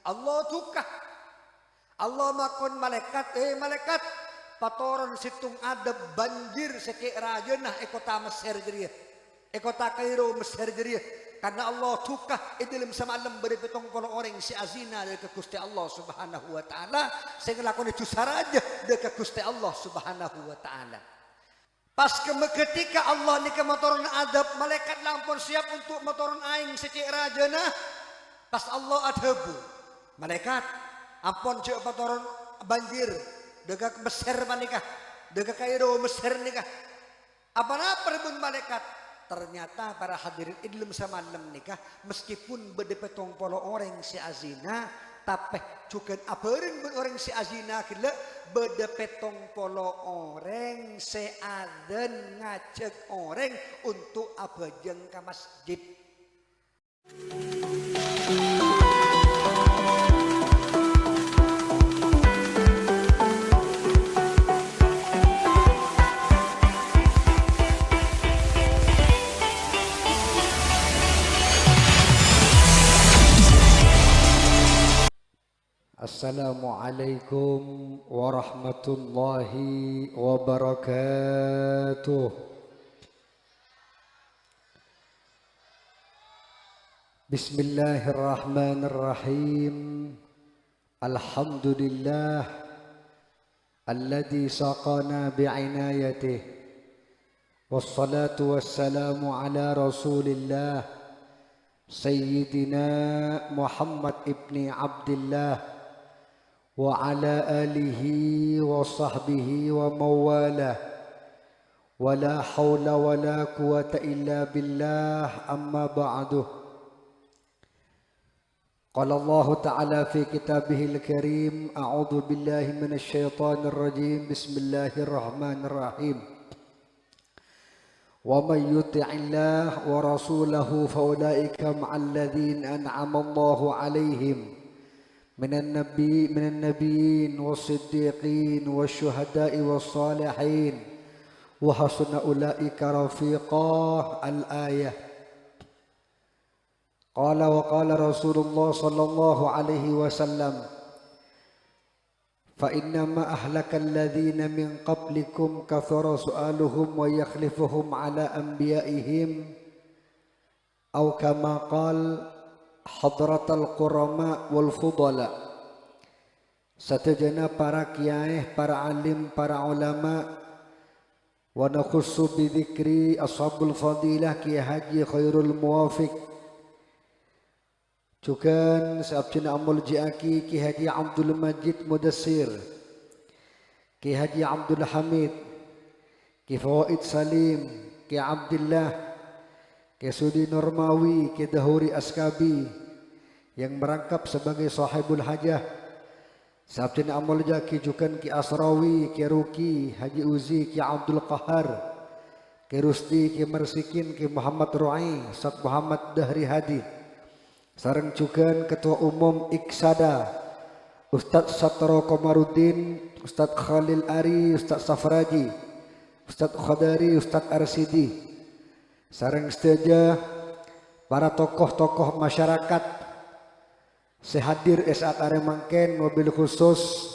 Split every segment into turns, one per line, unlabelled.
Allah tukah. Allah makon malaikat, malaikat patoron situng adab banjir seke raja nah ekota Mesir jeria. Ekota Kairo Mesir jeria. Karena Allah tukah idilim sama alam beri petong polo orang si azina dari Gusti Allah Subhanahu wa taala sing lakon itu saraja dari Gusti Allah Subhanahu wa taala. Pas ketika Allah nika motoron adab malaikat lampun siap untuk motoron aing seke raja nah. Pas Allah adabu malaikat ampun cek motoron banjir dekat Mesir manikah dekat Kairo Mesir nikah. Apa perbun malaikat? Ternyata para hadirin idlum samalam nikah meskipun bede petong polo orang si azina tapi cukan aperin orang si azina kila bede petong polo orang si aden ngajak orang untuk abajeng ke masjid. Assalamualaikum warahmatullahi wabarakatuh. Bismillahirrahmanirrahim. Alhamdulillah alladzi saqana bi'inayatihi wassalatu wassalamu ala Rasulillah Sayyidina Muhammad ibni Abdillah wa ala alihi wa sahbihi wa mawalah wa la hawla wa la quwata illa billah amma ba'du. Qala Allah ta'ala fi kitabihil karim a'udhu billahi minasy syaithanir rajim bismillahirrahmanirrahim. Wa may yuti'illah wa rasulahu fa ulaika ma'al ladzina an'ama Allahu 'alaihim minan nabiyyin was-siddiqin wasy-syuhada'i was-shalihin wa hasuna ulaika rafiqa. Al-ayah. Qala wa qala Rasulullah sallallahu alaihi wasallam fa innama ahlaka alladhina min qablikum kathara su'aluhum wa yakhlifuhum ala anbiya'ihim aw kama qala hadratal qurama wal fudala. Satajana para kiai, para alim, para ulama wa nakhussu bi dzikri ashabul fadilah Ki Haji Khairul Muwafiq Cukan Sabjina Amul Jiaki Ki Haji Abdul Majid Mudassir Ki Haji Abdul Hamid Ki Fawaid Salim Ki Abdullah Ki Sudi Nurmawi Ki Dahuri Askabi yang merangkap sebagai sahibul hajah Sabjina Amul Jaki Cukan Ki Asrawi Ki Ruki Haji Uzi Ki Abdul Qahar Ki Rusdi Ki Mersikin Ki Muhammad Ru'i Ustaz Muhammad Dahri Hadi sareng cukan Ketua Umum Iksada Ustaz Satro Komarudin, Ustaz Khalil Ari, Ustaz Safraji, Ustaz Khadari, Ustaz Arsidi sareng sedaja para tokoh-tokoh masyarakat sehadir saat aremangken mobil khusus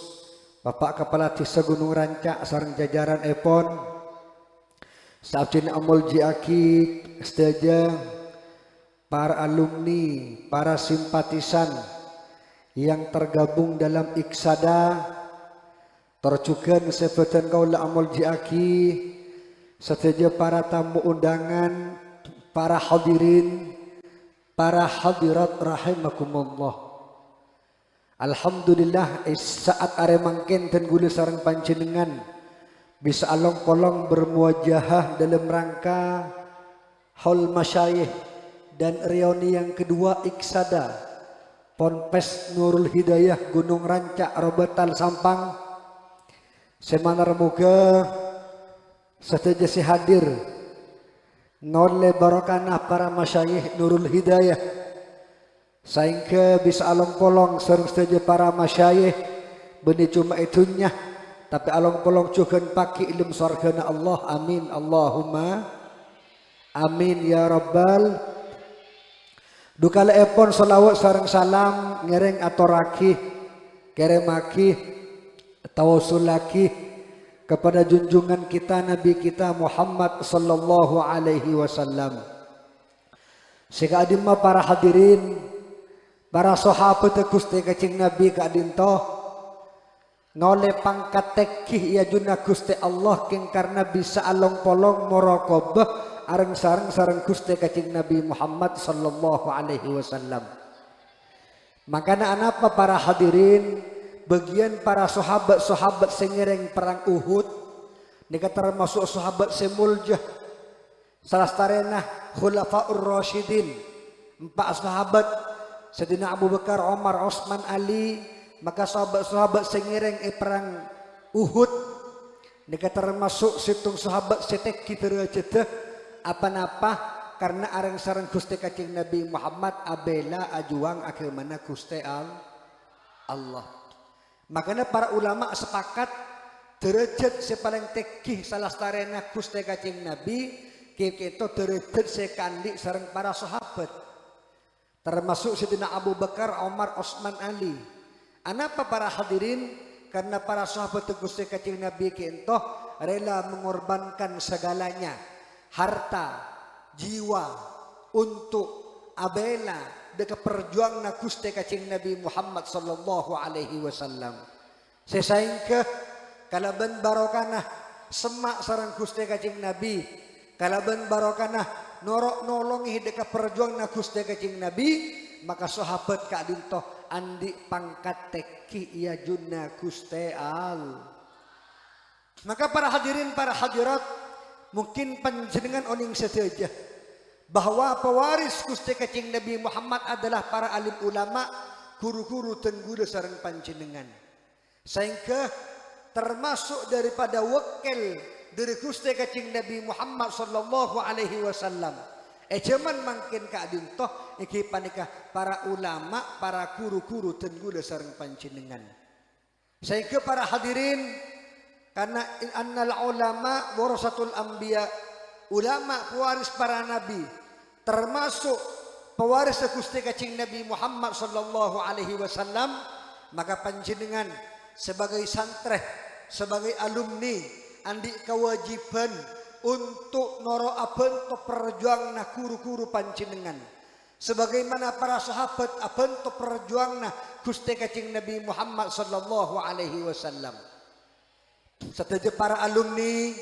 Bapak Kepala Desa Gunung Rancak sareng jajaran Epon Sabjin Amul Jiaki sedaja para alumni, para simpatisan yang tergabung dalam Iksada terjugan sebutan kaula Amul Jiaki sedaja para tamu undangan, para hadirin, para hadirat rahimakumullah. Alhamdulillah saat aremangken dan gula sareng panjenengan bisa along-polong bermuajahah dalam rangka haul masyayikh dan reuni yang kedua Iksada Ponpes Nurul Hidayah Gunung Rancak Robetal Sampang semanar muga sedaja si hadir nole barokana para masyayikh Nurul Hidayah sehingga bisa along-polong sareng sedaja para masyayikh benih cuma itunya tapi along-polong juga paki ilmu surgana Allah. Amin Allahumma amin ya rabbal. Dukala epon salawat sareng salam ngereng atoraki keremaki tawasulaki kepada junjungan kita Nabi kita Muhammad sallallahu alaihi wasallam. Sikadimma para hadirin, para sahabat Gusti Kacing Nabi kadinto ngole pangkat tekih ya junna Gusti Allah king karena bisa along polong morokobah areng sareng Gusti Kacing Nabi Muhammad sallallahu alaihi wasallam. Makana anapa para hadirin, bagian para sahabat sengereng perang Uhud nika termasuk sahabat semuljah salastarena khulafaur rasyidin, 4 sahabat Sayyidina Abu Bakar, Umar, Utsman, Ali. Maka sahabat-sahabat sengereng perang Uhud nika termasuk situng sahabat seteki derajat apa-napa karena areng sareng Gusti Kacing Nabi Muhammad abela ajuang agamana Gusti Allah. Makanya para ulama sepakat derajat sepaling tekih salastarena Gusti Kacing Nabi kita derajat sekandi sareng para sahabat termasuk Sayyidina Abu Bakar, Umar, Utsman, Ali. Anapa para hadirin? Karena para sahabat Gusti Kacing Nabi kita rela mengorbankan segalanya, harta, jiwa untuk abela deka perjuang na Gusti Kacing Nabi Muhammad sallallahu alaihi wasallam. Sesaingke kalaban barokana semak sareng Gusti Kacing Nabi, kalaban barokana norok nolongi deka perjuang na Gusti Kacing Nabi, maka sahabat kadinto andi pangkat teki iya junna Gusti Maka para hadirin para hadirat, mungkin panjenengan oning saja bahwa pewaris Gusti Kacing Nabi Muhammad adalah para alim ulama, guru-guru tengguru sareng panjenengan. Sehingga termasuk daripada wakil dari Gusti Kacing Nabi Muhammad sallallahu alaihi wasallam. Cuman mungkin kadinto iki panika para ulama, para guru-guru tengguru sareng panjenengan. Sehingga para hadirin, karena annal ulama warasatul anbiya, ulama pewaris para nabi, termasuk pewaris Gusti Kacing Nabi Muhammad sallallahu alaihi wasallam, maka panjenengan sebagai santreh, sebagai alumni andi kewajiban untuk noro abento perjuang na guru-guru panjenengan. Sebagaimana para sahabat abento perjuang na Gusti Kacing Nabi Muhammad sallallahu alaihi wasallam. Sateja para alumni,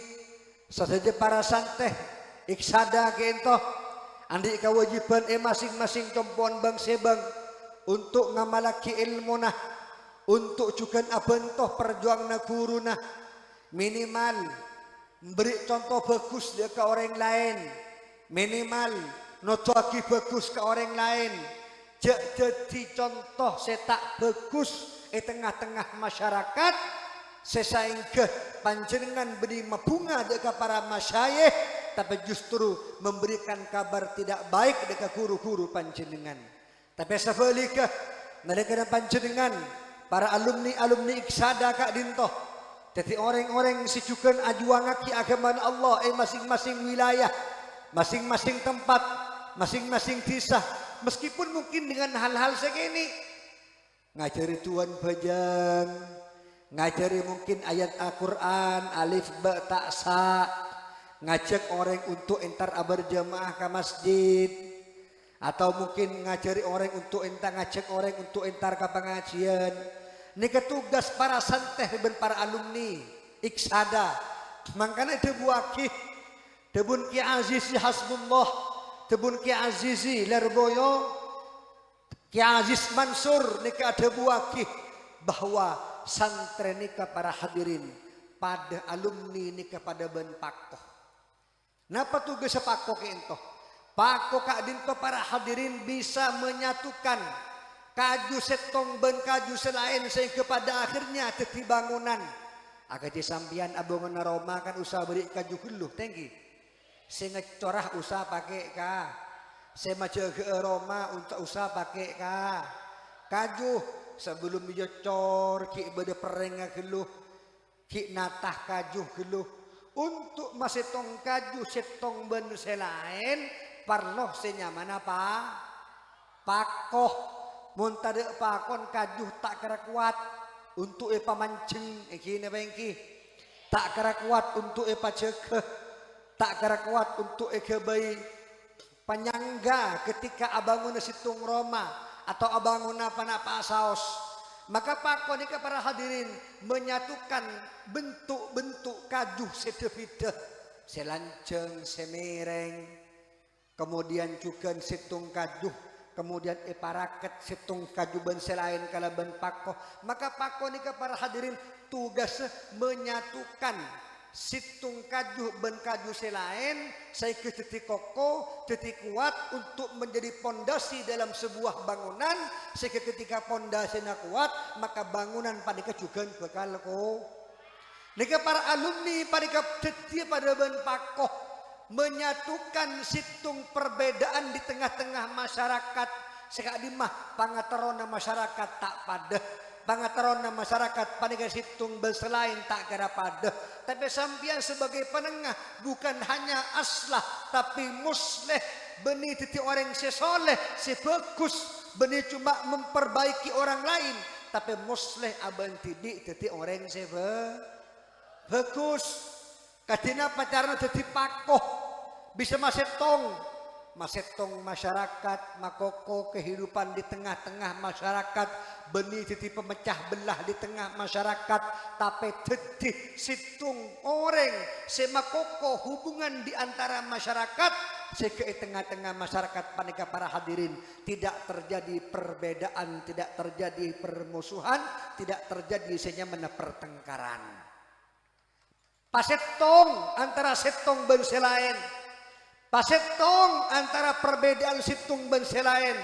sateja para santeh, iksada kento andi kewajiban masing-masing compoan bang sebang untuk ngamalaki ilmu nah, untuk juga abentoh perjuang na guru nah, minimal beri contoh bagus dia ke orang lain, minimal notoaki bagus ke orang lain, jadi contoh setak bagus di tengah-tengah masyarakat, sesehingga panjenengan beri bunga dekat para masyayikh, tapi justru memberikan kabar tidak baik dekat guru-guru panjenengan. Tapi sebaliknya mereka panjenengan para alumni iksada kak dintoh, jadi orang-orang sijukan ajuangaki agama Allah masing-masing wilayah, masing-masing tempat, masing-masing desa, meskipun mungkin dengan hal-hal segini ngajari tuan bajang, ngajari mungkin ayat Al-Quran alif ba ta sa, ngajak orang untuk entar berjamaah ke masjid, atau mungkin ngajari orang untuk ngajak orang untuk entar ke pengajian. Ini tugas para santeh dan para alumni iksada. Makanya debuaki debun Ki Azizi Hasbullah, debun Ki Azizi Lerboyo, Ki Aziz Mansur nika debuaki bahwa santren nika para hadirin pada alumni nika pada ben pakoh. Napa tugas pakoh ento? Pakoh kak dinto para hadirin bisa menyatukan kaju setong ben kaju selain sehingga pada akhirnya teti bangunan agak disampian abongan Roma kan usaha beri kaju geluh tinggi sehingga corah usaha pakai ka semaja ke Roma untuk usaha pakai ka kaju sebelum dijocor ki bede perengah geluh ki natah kaju geluh untuk masetong kaju setong ben selain parloh senyaman apa pakoh mun tade pakon kajuh tak kira kuat untuk pamancing kini bengki tak kira kuat untuk pacekeh tak kira kuat untuk bayi penyangga ketika abanguna situng Roma atau abanguna panapa saos. Maka pakon ini para hadirin menyatukan bentuk-bentuk kajuh sedevide selanceng semereng kemudian juga situng kajuh kemudian iparaket situng kajuban selain kalaban pakoh. Maka pakoh ini para hadirin tugas menyatukan situng kajuh ben kajuh selain saya ke titik kokoh titik kuat untuk menjadi pondasi dalam sebuah bangunan. Sehingga ketika pondasinya kuat maka bangunan pada juga bakal ko. Nika para alumni pada setiap pada ben pakoh menyatukan situng perbedaan di tengah-tengah masyarakat. Sekadimah pangaterona masyarakat tak pada pangaterona masyarakat pada situng berselain tak kira pada. Tapi sampian sebagai penengah bukan hanya aslah tapi musleh benih titik orang sesoleh sebagus benih cuma memperbaiki orang lain tapi musleh aban titik orang sebagus. Kadina pacarna jadi pakoh bisa masetong masyarakat makoko kehidupan di tengah-tengah masyarakat benih jadi pemecah belah di tengah masyarakat tapi jadi situng orang semakoko hubungan di antara masyarakat sehingga di tengah-tengah masyarakat panika para hadirin tidak terjadi perbedaan tidak terjadi permusuhan tidak terjadi senyamana pertengkaran. Pasetong antara setong ben selain. Pasetong antara perbedaan situng ben selain.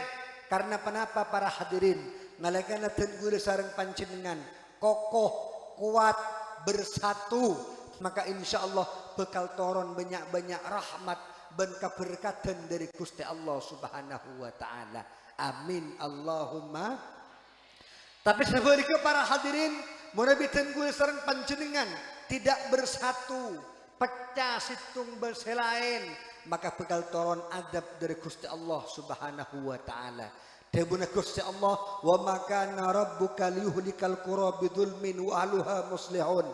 Karena kenapa para hadirin nalekana tenggul sareng panjenengan kokoh kuat bersatu maka insya Allah bekal toron banyak-banyak rahmat ben keberkatan dari Gusti Allah Subhanahu wa taala. Amin Allahumma. Tapi sebaliknya para hadirin munabi tenggul sareng panjenengan tidak bersatu pecah situng berselain maka bekal toron adab dari Gusti Allah Subhanahu wa taala. Debuna Gusti Allah wa makana rabbuka liyuhlikal qura bidzulmin wa ahluha muslihun.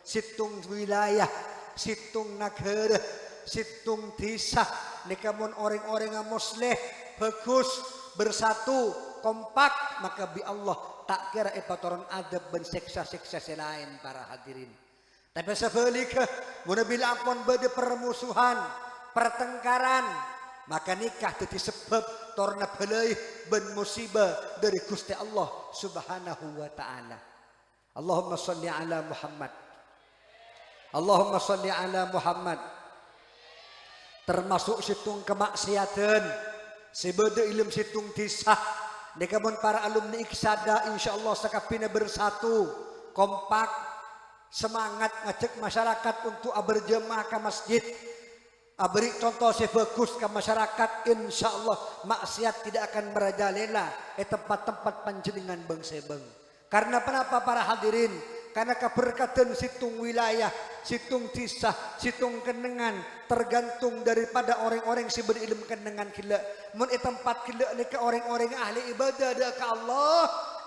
Situng wilayah situng negara situng desa nikamun orang-orang yang muslih bagus bersatu kompak maka bi Allah tak kira toron adab ben seksa-seksa selain para hadirin. Tapi sebaliknya, bila ampun bade permusuhan, pertengkaran, maka nikah jadi sebab torna balai ben musibah dari Gusti Allah Subhanahu wa taala. Allahumma shalli ala Muhammad. Allahumma shalli ala Muhammad. Termasuk situng kemaksiatan, sebeda ilmu situng tisah. Nikamun para alumni iksada insyaallah sakapina bersatu, kompak semangat ngajak masyarakat untuk berjemaah ke masjid. Beri contoh sebagus ke masyarakat insyaallah maksiat tidak akan merajalela tempat-tempat panjenengan bangsa bang. Karena kenapa para hadirin? Karena keberkatan situng wilayah, situng tisah, situng kenengan tergantung daripada orang-orang si berilmu kenengan kila. Mun tempat kila ni ke orang-orang ahli ibadah ada ke Allah.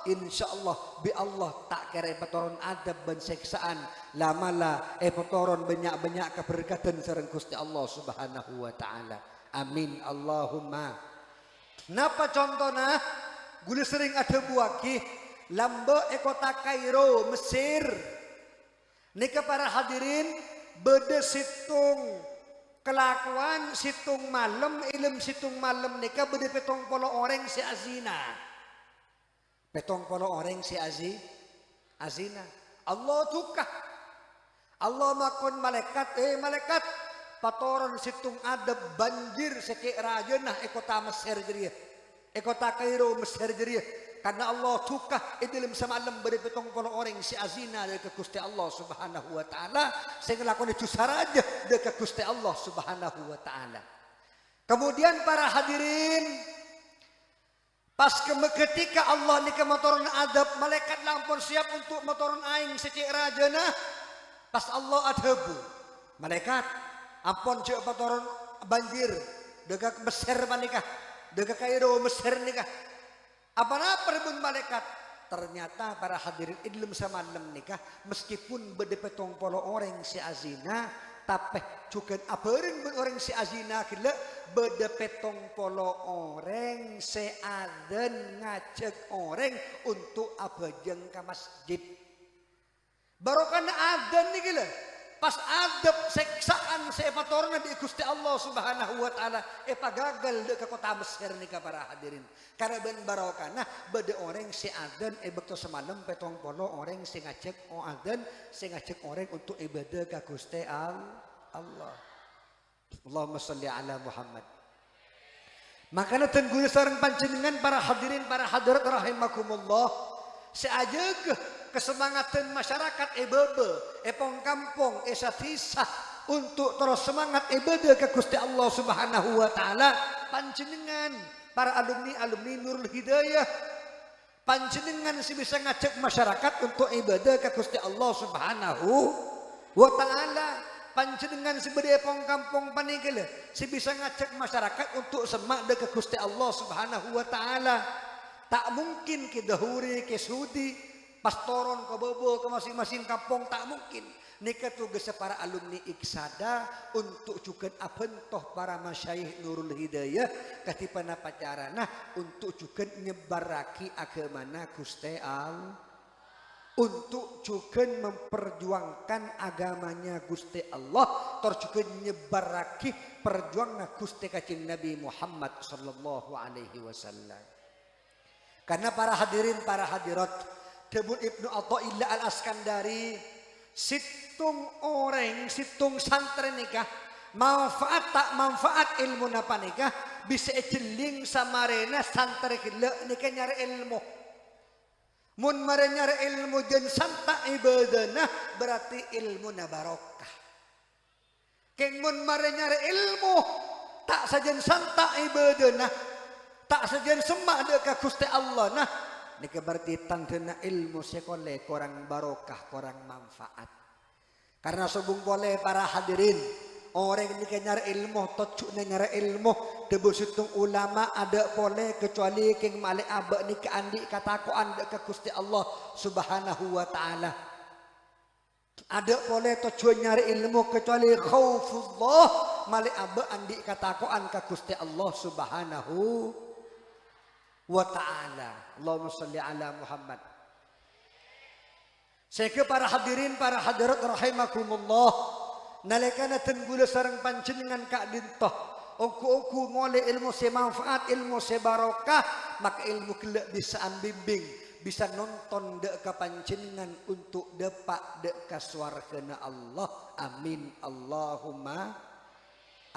Insyaallah bi Allah tak kira petoron adab dan seksaan lamala petoron banyak-banyak keberkatan sareng Gusti Allah Subhanahu wa taala. Amin Allahumma. Napa contohna? Gula sering ada buaki lamba kota Kairo Mesir. Nika para hadirin beda situng kelakuan situng malam ilm situng malam nika beda petong polo orang si azina. Petong polo orang si azina. Allah tukah. Allah makon malaikat malaikat patoron situng adab banjir seke raja nah kota Mesir jeria. Kota Kairo Mesir jeria. Karena Allah tukah dalam semalam beri petong polo orang si azina dari Gusti Allah Subhanahu wa taala sehingga lakon itu saraja dari Gusti Allah Subhanahu wa taala. Kemudian para hadirin pas ketika Allah ni motoron adab malaikat lampun siap untuk motoron aing secik rajana pas Allah adhabu malaikat ampun cek motoron banjir dekat Mesir panikah deka Kairo Mesir nikah. Apa perbun malaikat? Ternyata para hadirin idlum semalam nikah meskipun bedepetong polo orang si azina tapi juga aperin orang si azina kila bedepetong polo orang si aden ngajak orang untuk abajeng ke masjid. Barokana aden nih gila. Pas adab seksaan sepatoran Nabi Gusti Allah Subhanahu wa taala pagagal de ke kota Mesir nih ka para hadirin. Karena ben barokana bade orang si aden bekto semalam petong polo orang si ngajak aden si ngajak orang untuk ibadah ka Gusti Allah. Allahumma sholli ala Muhammad. Makanya tengguna sareng panjenengan para hadirin para hadirat rahimakumullah seajeg kesemangatan masyarakat bebe pong kampung satisah untuk terus semangat ibadah ke Gusti Allah Subhanahu wa taala. Panjenengan para alumni Nurul Hidayah panjenengan si bisa ngajak masyarakat untuk ibadah ke Gusti Allah Subhanahu wa taala. Panjenengan si bede pong kampung panigel si bisa ngajak masyarakat untuk semak ke Gusti Allah Subhanahu wa taala. Tak mungkin ke dahuri ke sudi pastoron ke bobo ke masing-masing kampung, tak mungkin. Nika tugas para alumni Iksada untuk juga abentoh para masyayikh Nurul Hidayah katipana pacarana untuk juga nyebaraki agamana Gusti Allah, untuk juga memperjuangkan agamanya Gusti Allah, terus juga nyebaraki perjuangan Gusti Kanjeng Nabi Muhammad sallallahu alaihi wasallam. Karena para hadirin para hadirat Debut Ibnu Athaillah Al-Askandari situng orang situng santri nikah manfaat tak manfaat ilmu napa nikah bisa celing samarena santri kila nikah nyari ilmu mun mare nyari ilmu jen santa ibadana berarti ilmu na barokah keng mun mare nyari ilmu tak sajen santa ibadana tak sajen semak dekat Gusti Allah nah ini berarti tandena ilmu sekole korang barokah korang manfaat. Karena sebung boleh para hadirin orang ini nyari ilmu tocuk nyari ilmu debusitung ulama ada boleh kecuali keng male abak ni ke andi katakoan ke Gusti Allah Subhanahu wa taala. Ada boleh tocuk nyari ilmu kecuali khaufullah male abak andi katakoan ke Gusti Allah Subhanahu wa ta'ala. Allahumma sholli ala Muhammad. Saya ke para hadirin para hadirat rahimakumullah nalikana tenggula sareng panjenengan kak dintoh oku ngole ilmu se manfaat ilmu se barokah maka ilmu kelak bisa bimbing bisa nonton dek ka panjenengan untuk depak dek ka swargana Allah. Amin Allahumma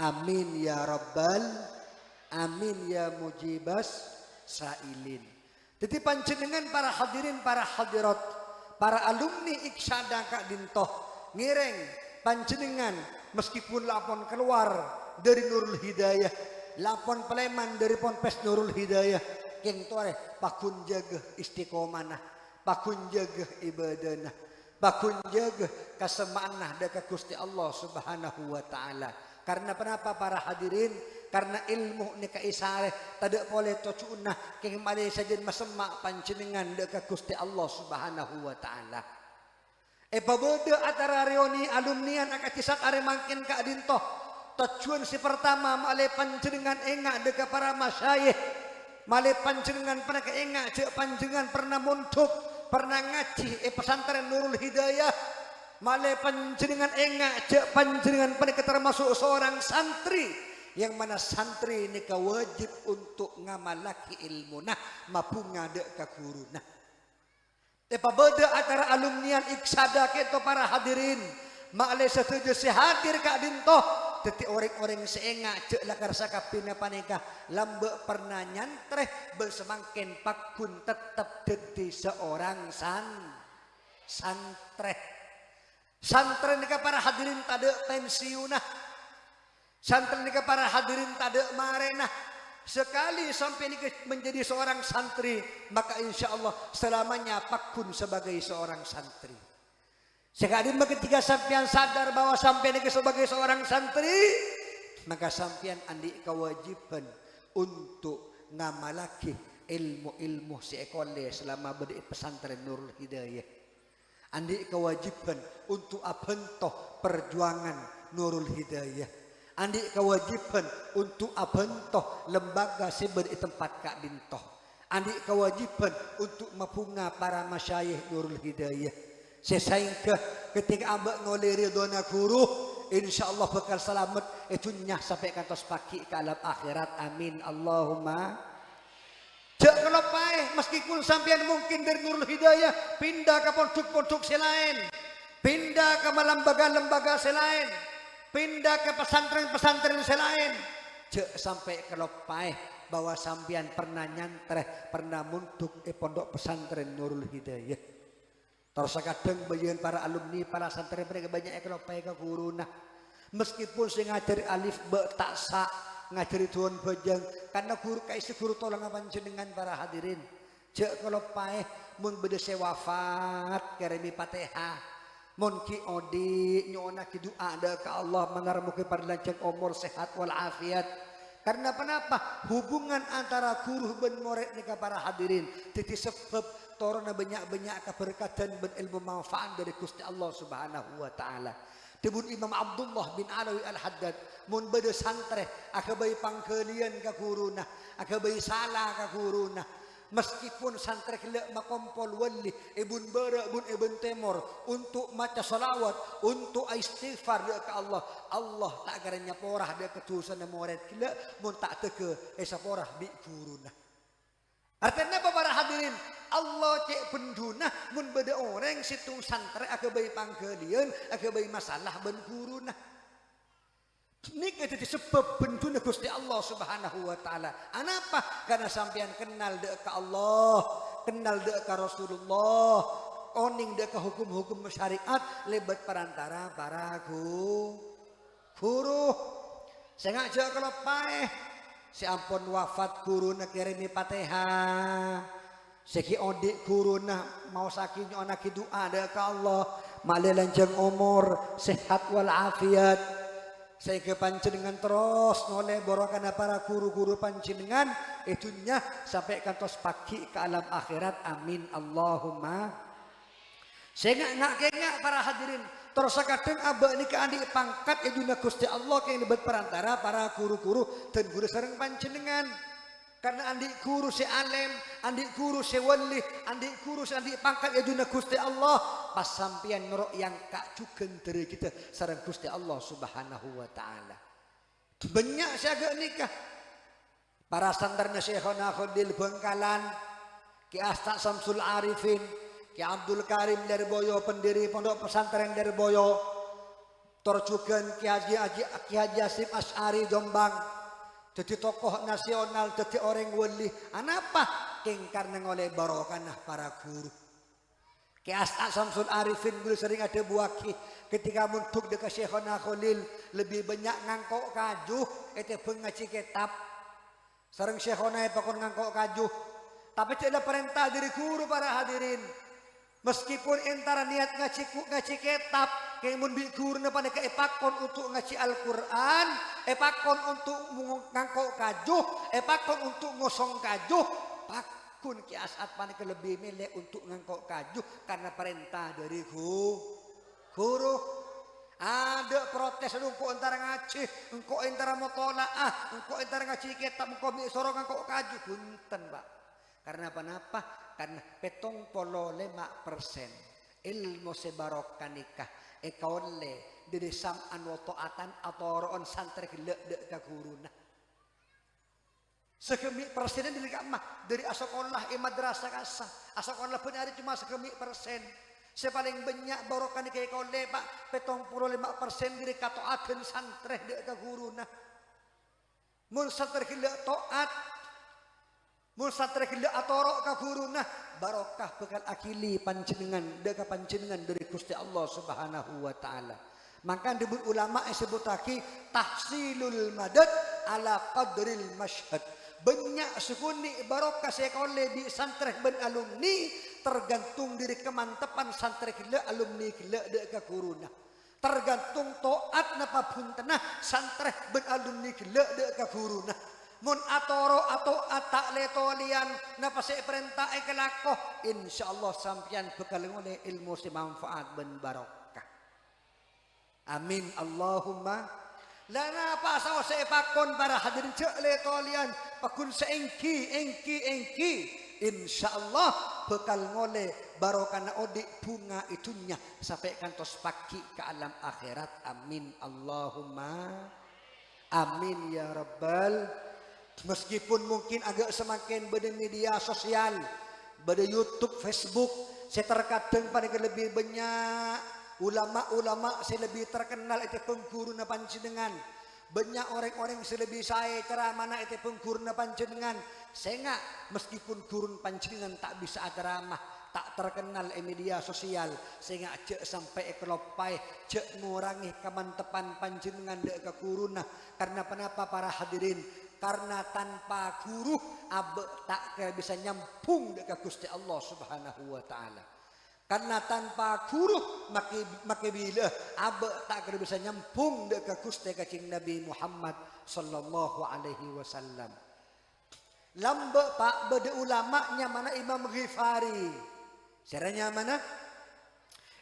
amin ya rabbal amin ya mujibas sailin. Jadi panjenengan para hadirin para hadirat para alumni Iksada kak dintoh ngireng panjenengan meskipun lapon keluar dari Nurul Hidayah lapon peleman dari Ponpes Nurul Hidayah keng tore pakun jaga istiqomana pakun jaga ibadana pakun jaga kasemanah dekat Gusti Allah Subhanahu wa taala. Karena kenapa para hadirin? Karena ilmu ni kaisare tadak boleh tocuna keng male sajen masemak panjenengan dekat Gusti Allah Subhanahu wa taala. Pabeda atara reuni alumnian akatisat are mangkin ka dintoh. Tujuan si pertama male panjenengan engak dekat para masyayikh. Male panjenengan pernah ke engak cek panjenengan pernah muntuk, pernah ngaji pesantren Nurul Hidayah. Male panjenengan engak cek panjenengan pernah termasuk seorang santri. Yang mana santri ini wajib untuk ngamalaki ilmu nah mapu ngade ka guru nah. Pabeda antara alumnian Iksada keto para hadirin maale setuju si hadir ka dintoh teti orang-orang seenga cek lakar sakapina panika lambe pernah nyantreh bersemangken pakun tetap deti seorang santreh. Santri nika para hadirin tade pensiunah. Santri nika para hadirin tade marena. Sekali sampai nika menjadi seorang santri, maka insya Allah selamanya pakun sebagai seorang santri. Sekali ketika sampean sadar bahwa sampai nika sebagai seorang santri, maka sampean andi kewajiban untuk ngamalaki ilmu-ilmu si ekole selama berdiri pesantren Nurul Hidayah. Andi kewajiban untuk abentoh perjuangan Nurul Hidayah. Andi kewajiban untuk abentoh lembaga seber tempat kak bintoh. Andi kewajiban untuk mapunga para masyayikh Nurul Hidayah. Sesehingga ketika abak ngoleri dona guru, insyaallah bakal selamat itu nyah sampai kantos pagi ke alam akhirat. Amin Allahumma. Jak kalau paeh meskipun sampean mungkin dari Nurul Hidayah pindah ke pondok-pondok selain, pindah ke lembaga-lembaga selain, pindah ke pesantren-pesantren selain, jak sampai kalau paeh bahwa sampean pernah nyantreh, pernah munduk pondok pesantren Nurul Hidayah. Terus kadang bagian para alumni, para santri mereka banyak kalau paeh ke guruna. Meskipun saya ngajari alif ba tak sa, ngajari tuan bajang, karena guru kaisi guru tolong panjenengan para hadirin. Jek kalau paeh mun bedese wafat keremi Fatihah, mun ki odi nyona ki doa ada ke Allah menar mugi parlanjang umur sehat wal afiat. Karena kenapa? Hubungan antara guru ben murid nika para hadirin titi sebab torona banyak-banyak keberkatan ben ilmu manfaat dari Gusti Allah Subhanahu wa taala. Dibun Imam Abdullah bin Alawi Al-Haddad mun bade santre akabai pangkelian ka guruna, akabai salah ka guruna. Meskipun santre kelak makompol wali ibun bara bun ibn temor untuk maca salawat, untuk istighfar dia ke Allah, Allah tak garanya porah dia ketusan murid kelak mun tak teke esa porah bi guruna. Artinya apa para hadirin? Allah cek penduna mun beda orang situng santre akabai pangkelian, akabai masalah ben guruna. Ini itu sebab penduna Gusti Allah Subhanahu wa taala. Anapa? Karena sampean kenal dek ke Allah, kenal dek ke Rasulullah, oning dek ke hukum-hukum syariat lebat perantara para guru. Saya ngajak kalau paeh si ampun wafat guru na kirimi Fatihah. Seki odik guru na mau saking anak doa dek ke Allah, malelanjang umur, sehat wal afiat. Saya ke panjenengan terus noleh borokana para guru-guru panjenengan itunya sampai kantos pagi ke alam akhirat. Amin Allahumma. Saya ngak para hadirin terus kadang abah ini ke andi pangkat eduna Gusti Allah yang lebat perantara para guru-guru dan guru sareng panjenengan. Karena andi guru si alim, andi guru si wali, andi guru si andi pangkat eduna Gusti Allah. Pas sampian nuruk yang kak jugen dari kita sareng Gusti Allah Subhanahu wa taala. Banyak siaga nikah. Para sandarnya Syekhona Khodil Bengkalan, Ki Asta Samsul Arifin, Ki Abdul Karim dari Boyo, pendiri pondok pesantren dari Boyo. Torjugan Ki Haji Asim Asy'ari Jombang. Jadi tokoh nasional, jadi orang wali. Anapa? King karena ngoleh barokanah para guru. Ki Asta Samsul Arifin dulu sering ada buaki ketika muntuk dekat Syekhona Khalil lebih banyak ngangkok kajuh itu pengaji kitab. Sering Syekhona pakon ngangkok kajuh. Tapi tidak ada perintah dari guru para hadirin. Meskipun antara niat ngaji kitab, kayak mun bi guru pada ke epakon untuk ngaji Al-Qur'an, epakon untuk ngangkok kajuh, epakon untuk ngosong kajuh, pakun Ki As'ad panik lebih milih untuk ngangkok kajuh karena perintah dari guru. Ada protes engko antara ngaji, engko antara mutolaah, engko antara ngaji kitab, engko mi sorong ngangkok kajuh bunten, Pak. Karena apa? Karena 75% ilmu sebarokah nikah ekaole dari sam'an wa ta'atan atau roon santri gelek dek ka guruna. Sekemi persen dari kamah dari asakollah madrasah kasa asakollah benar cuma sekemi persen. Sepaling banyak barokah nikah ekaole Pak 75% dari katoakeun santri dek ka guruna. Mun santri gelek taat mun santri gelek atorok ka guruna barokah bekal akili panjenengan deka panjenengan dari Gusti Allah Subhanahu wa taala. Maka disebut ulama sebutake tahsilul madad ala qadril masyhad. Banyak sukuni barokah sekole di santri ben alumni tergantung dari kemantapan santri gelek alumni gelek deka guruna. Tergantung taat napa puntenah santri ben alumni gelek deka guruna. mun atoro atau atak letolian napase perintah kelako insyaallah sampeyan bakal ngoleh ilmu si manfaat ben barokah. Amin Allahumma. Lana apa sawo sepakon para hadirin cek letolian pakun engki insyaallah bakal ngoleh barokah odik bunga itunya sampai kantos pagi ke alam akhirat. Amin Allahumma amin ya rabbal. Meskipun mungkin agak semakin pada media sosial, pada YouTube, Facebook, saya terkadang pada lebih banyak ulama-ulama saya lebih terkenal itu pengguru na panjenengan. Banyak orang-orang yang lebih saya ceramah itu pengguru na panjenengan. Saya enggak meskipun gurun panjenengan tak bisa ceramah, tak terkenal di media sosial, saya enggak cek sampai kelopai, cek ngurangi kemantepan panjenengan dek ke kuruna. Karena kenapa para hadirin? Karena tanpa guru abe tak bisa nyampung dekat Gusti Allah Subhanahu wa taala. Karena tanpa guru maka bila abe tak bisa nyampung dekat Gusti Kanjeng Nabi Muhammad sallallahu alaihi wasallam. Lambe pak bede ulamanya mana Imam Ghifari. Caranya mana?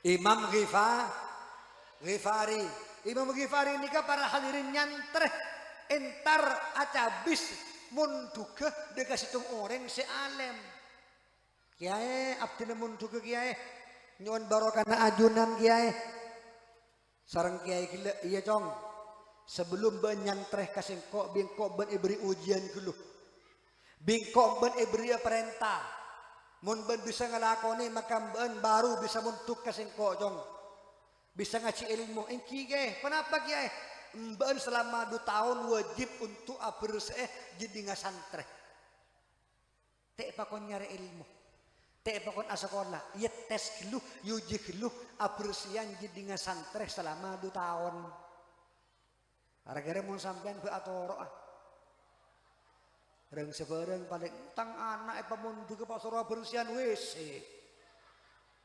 Imam Ghifari. Imam Ghifari ini kan para hadirin nyantreh entar acabis munduga dekat situng orang sealem kiai abdina munduga kiai nyuwun barokana ajunan kiai sareng kiai gila iya cong sebelum benyantreh kasengkok bingkok ben iberi ujian dulu bingkok ben iberi perintah mun ben bisa ngelakoni maka ben baru bisa muntuk kasengkok cong bisa ngaji ilmu engki kiai kenapa kiai Mbak selama 2 tahun wajib untuk bersih jadi ngasantre. Tek pakon nyari ilmu. Tek pakon asakola. Iya tes dulu, yuji dulu bersihan jadi ngasantre selama 2 tahun. Gara-gara mau sampean ke atoro Reng sebarang paling tang anak pemundu ke pasara bersihan WC.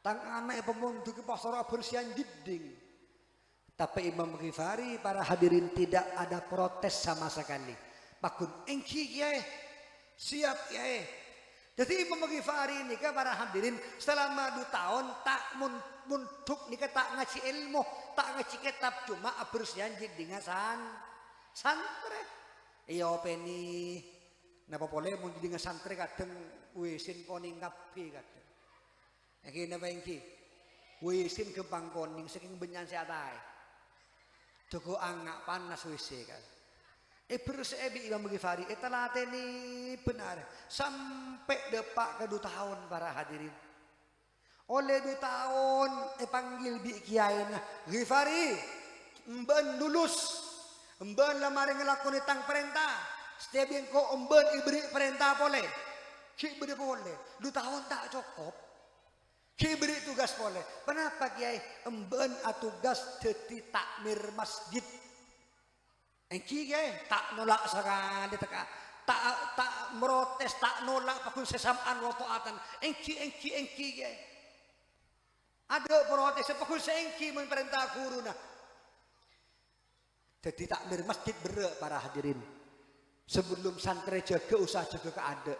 Tang anak pemundu ke pasara bersihan jeding. Tapi Imam Ghifari para hadirin tidak ada protes sama sekali. Pakun engki kiai, siap kiai. Jadi Imam Ghifari ini kan para hadirin selama 2 tahun tak muntuk nih tak ngaji ilmu, tak ngaji kitab cuma bersihan jadi santri. Iya peni, napa boleh mau jadi santri kadang wisin koning kapi kadang. Engki napa engki? Wisin ke bangkoning saking benyan seatai. Toko angak panas WC kan. Bersebi Imam Ghifari telateni benar sampai depak ke 2 tahun para hadirin. Oleh 2 tahun panggil bi kiai nah Ghifari emben lulus emben lamari ngelakoni tang perintah setiap yang kau emben iberi perintah boleh ki beri boleh 2 tahun tak cukup. Ki beri tugas boleh. Kenapa kiai emben tugas teti takmir masjid? Engki kiai tak nolak sekali tak merotes tak nolak pakun sesamaan wa taatan. Engki kiai. Ada protes pakun engki mun perintah guruna. Teti takmir masjid bere para hadirin. Sebelum santri jaga usah jaga ke ada.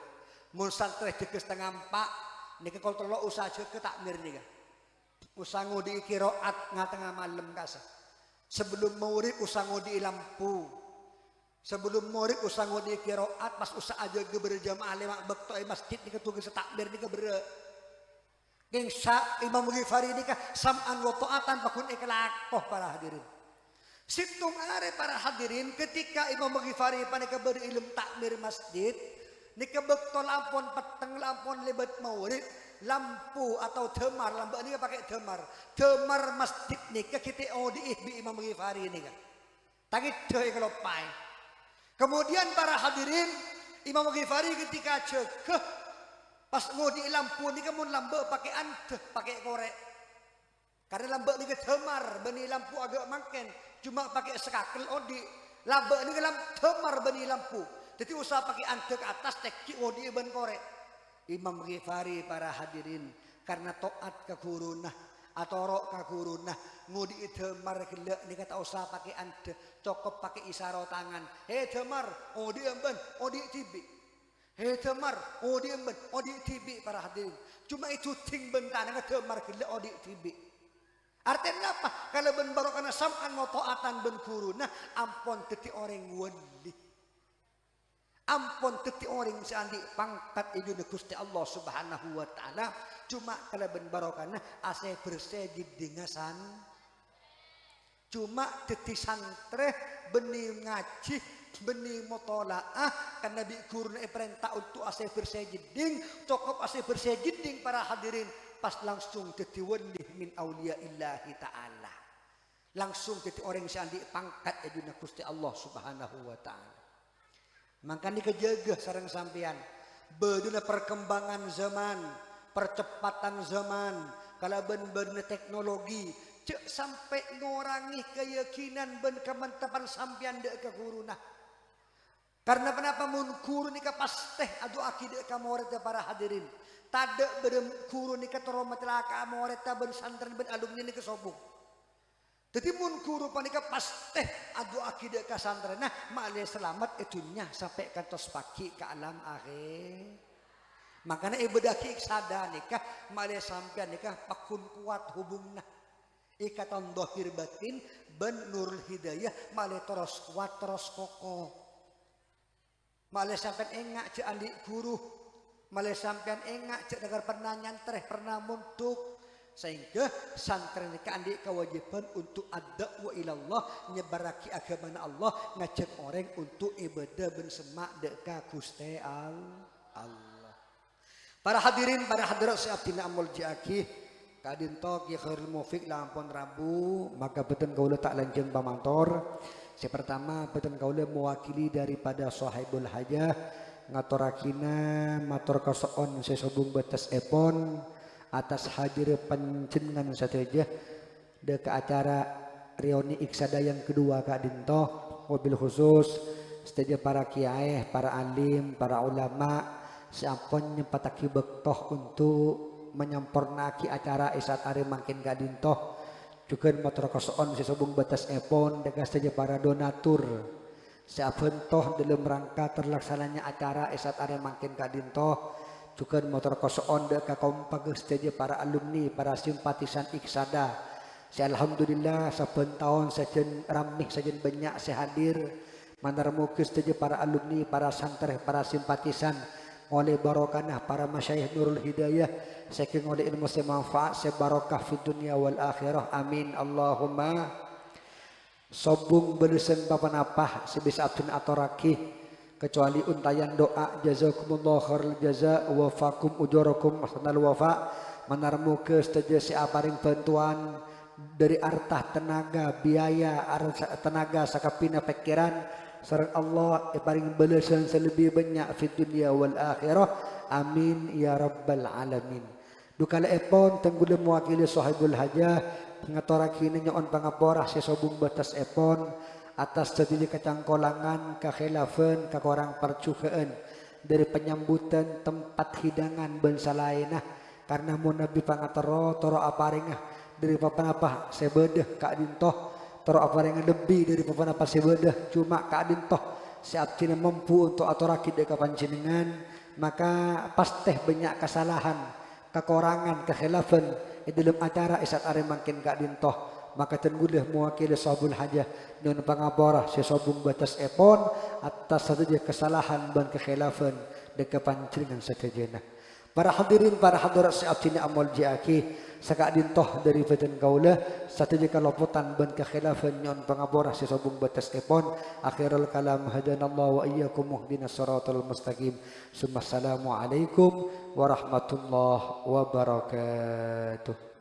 Mun santri jaga setengah 4 nika kalau telok usah ke takmir nika. Usah ngudi kiroat ngatengah malam kasa. Sebelum murid usah ngudi lampu. Sebelum murid usah ngudi kiroat pas usah aja ge berjamaah lewat bekto masjid nika tugas takmir nika bere. Geng Imam Ghifari nika sam'an wa ta'atan pakun iklakoh para hadirin. Situng are para hadirin ketika Imam Ghifari panika berilmu takmir masjid nika bekto lampon peteng lampon lebat maulid lampu atau demar lampu ini pakai demar masjid nika kita odi bi Imam Ghifari nika tangi deh kalau pai kemudian para hadirin Imam Ghifari ketika cegah pas ngodi lampu nika mun lampu pakai anteh pakai korek karena lampu nika demar beni lampu agak makin cuma pakai sekakel odi lampu nika demar beni lampu. Jadi usah pakai ante ke atas teki wodi ben korek. Imam Ghifari para hadirin karena taat ke guruna atoro ka guru nah ngudi demar gelek ni kata usah pakai ande cukup pakai isyarat tangan demar odi emben odi tibi demar odi emben odi tibi para hadirin cuma itu ting bentan nga demar gelek odi tibi artinya apa kalau ben barokana sam'an wa ta'atan ben guru nah ampun teti orang wali ampun teti orang seandi pangkat itu Gusti Allah Subhanahu wa taala cuma kalau ben barokana ase bersejid dengasan cuma teti santre benih ngaji benih mutolaah kan Nabi guru perintah untuk ase bersejiding cukup ase bersejiding para hadirin pas langsung teti wali min aulia illahi ta'ala langsung teti orang seandi pangkat itu Gusti Allah Subhanahu wa taala makanya kejaga sareng sampean beduna perkembangan zaman percepatan zaman kalau ben teknologi cek sampai ngurangi keyakinan ben kemantapan sampean dek ke guruna karena kenapa mun guru nika pasteh adu akidah ka murid para hadirin tade berem guru nika trauma celaka murid ben santren ben alumni nika sobuk jadi mun guru panika pasteh adu akidah ka santren nah malih selamat itunya sampai kantos pagi ke alam akhir makanya ibadaki sada nikah malih sampean nikah pakun kuat hubungna ikatan dohir batin ben nurul hidayah malih terus kuat terus kokoh malih sampean engak cek andi guru malih sampean engak cek negar pernah nyantreh pernah muntuk sehingga santren nikah andi kewajiban untuk ad-da'wa ilallah nyebaraki agama Allah ngajak orang untuk ibadah ben semak deka Gusti Allah para hadirin para hadirat sahabatina amul jiaki kadinto ki khairul mufiq lampun rabu maka beten kaula tak lanjeng pamantor pertama beten kaula mewakili daripada sahibul hajah ngatorakina matur kasoon sesobung batas epon atas hadir panjenengan sateja de ke acara reuni iksada yang kedua Kak Dinto mobil khusus sateja para kiai para alim para ulama sampun nyempataki bektoh untuk menyempurnaki acara isat ari mangkin Kak Dinto juga motor kosoon sesobung batas epon dengan saja para donatur saben toh dalam rangka terlaksananya acara isat ari mangkin Kak Dinto juga motor kosoon deka kompak saja para alumni para simpatisan iksada alhamdulillah saben tahun sajen ramih sajen banyak sehadir mandar mukis saja para alumni para santri para simpatisan oleh barokah para masyayikh nurul hidayah saking oleh ilmu semanfaat sebarokah fi dunia wal akhirah amin Allahumma sobung bersen papanapah sebisa abdun atoraki kecuali untayan doa jazakumullah khairul jaza wa fakum ujurakum ahsanal wafa manarmu ke saja si aparing bantuan dari artah tenaga biaya tenaga sakapina pikiran sareng Allah paring balasan selebih banyak fi dunia wal akhirah amin ya rabbal alamin dukala epon tenggule mewakili sahibul hajah ngatorakine nyon pangaporah sesobung batas epon atas terjadi kecangkolangan kekhilafan kekorang percukaan dari penyambutan tempat hidangan bangsa lainah karena mau nabi pangatero toro aparingah dari papan apa sebedah Kak Dintoh toro aparingah lebih dari papan apa sebedah cuma Kak Dintoh saat cina mampu untuk aturaki deka panjenengan maka pasti banyak kesalahan kekurangan kekhilafan di dalam acara isat are mangkin Kak Dintoh maka tenggulih mewakili sahabul hajah nun pangaborah sesobung batas epon atas saja kesalahan dan kekhilafan deka panjenengan sakejana para hadirin para hadirat sahabatina amul jiaki Saka dintoh dari badan kaula satu jika lopotan ban kekhilafan nyon pangaborah sesobung batas epon akhirul kalam hadanallahu wa iyyakum muhdinas siratal mustaqim summa assalamu alaikum warahmatullahi wabarakatuh.